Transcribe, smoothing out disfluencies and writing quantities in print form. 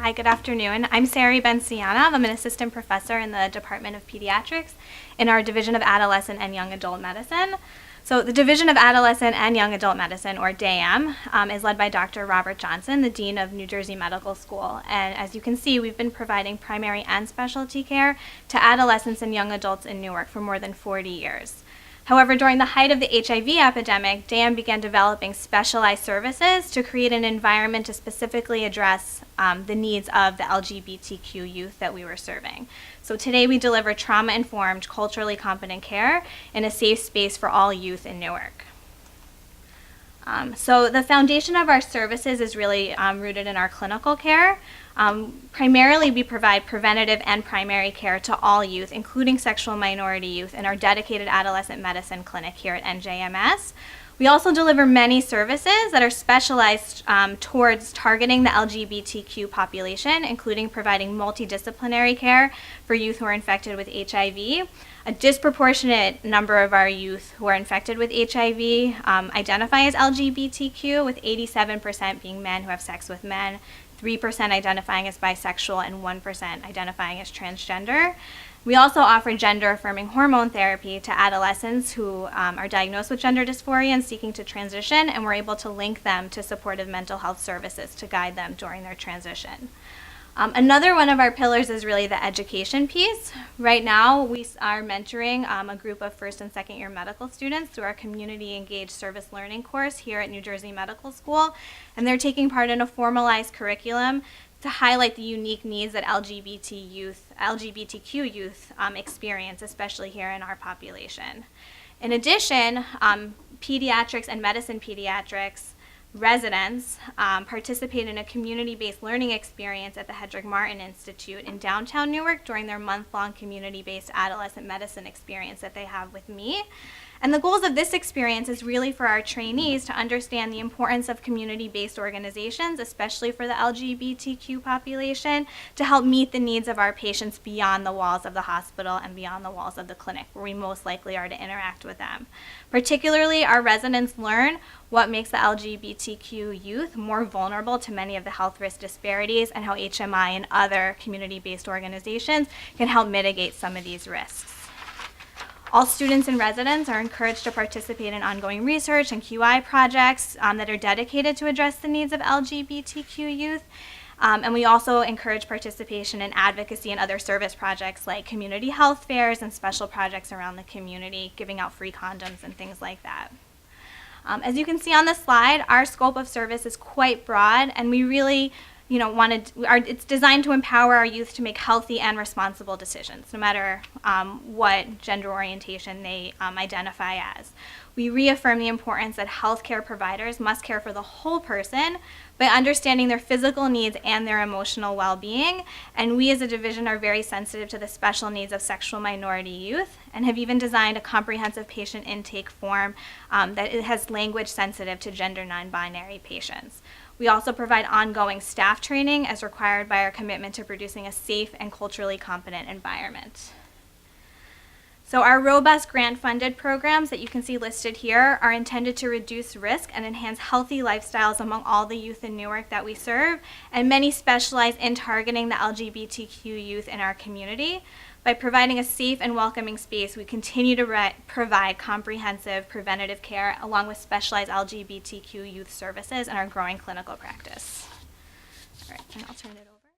Hi, good afternoon. I'm Sari Bentsianov. I'm an assistant professor in the Department of Pediatrics in our Division of Adolescent and Young Adult Medicine. So the Division of Adolescent and Young Adult Medicine, or DAYM, is led by Dr. Robert Johnson, the Dean of New Jersey Medical School. And as you can see, we've been providing primary and specialty care to adolescents and young adults in Newark for more than 40 years. However, during the height of the HIV epidemic, DAYM began developing specialized services to create an environment to specifically address the needs of the LGBTQ youth that we were serving. So today we deliver trauma-informed, culturally competent care in a safe space for all youth in Newark. So the foundation of our services is really rooted in our clinical care. Primarily, we provide preventative and primary care to all youth, including sexual minority youth, in our dedicated adolescent medicine clinic here at NJMS. We also deliver many services that are specialized towards targeting the LGBTQ population, including providing multidisciplinary care for youth who are infected with HIV. A disproportionate number of our youth who are infected with HIV identify as LGBTQ, with 87% being men who have sex with men, 3% identifying as bisexual, and 1% identifying as transgender. We also offer gender-affirming hormone therapy to adolescents who are diagnosed with gender dysphoria and seeking to transition, and we're able to link them to supportive mental health services to guide them during their transition. Another one of our pillars is really the education piece. Right now, we are mentoring a group of first and second year medical students through our Community Engaged Service Learning course here at New Jersey Medical School, and they're taking part in a formalized curriculum to highlight the unique needs that LGBTQ youth experience, especially here in our population. In addition, pediatrics and medicine pediatrics residents participate in a community-based learning experience at the Hedrick Martin Institute in downtown Newark during their month-long community-based adolescent medicine experience that they have with me. And the goals of this experience is really for our trainees to understand the importance of community-based organizations, especially for the LGBTQ population, to help meet the needs of our patients beyond the walls of the hospital and beyond the walls of the clinic, where we most likely are to interact with them. Particularly, our residents learn what makes the LGBTQ youth more vulnerable to many of the health risk disparities, and how HMI and other community-based organizations can help mitigate some of these risks. All students and residents are encouraged to participate in ongoing research and QI projects that are dedicated to address the needs of LGBTQ youth. And we also encourage participation in advocacy and other service projects like community health fairs and special projects around the community, giving out free condoms and things like that. As you can see on the slide, our scope of service is quite broad, and we really it's designed to empower our youth to make healthy and responsible decisions, no matter what gender orientation they identify as. We reaffirm the importance that healthcare providers must care for the whole person by understanding their physical needs and their emotional well-being, and we as a division are very sensitive to the special needs of sexual minority youth, and have even designed a comprehensive patient intake form that has language sensitive to gender non-binary patients. We also provide ongoing staff training as required by our commitment to producing a safe and culturally competent environment. So our robust grant-funded programs that you can see listed here are intended to reduce risk and enhance healthy lifestyles among all the youth in Newark that we serve, and many specialize in targeting the LGBTQ youth in our community. By providing a safe and welcoming space, we continue to provide comprehensive preventative care along with specialized LGBTQ youth services in our growing clinical practice. All right, and I'll turn it over.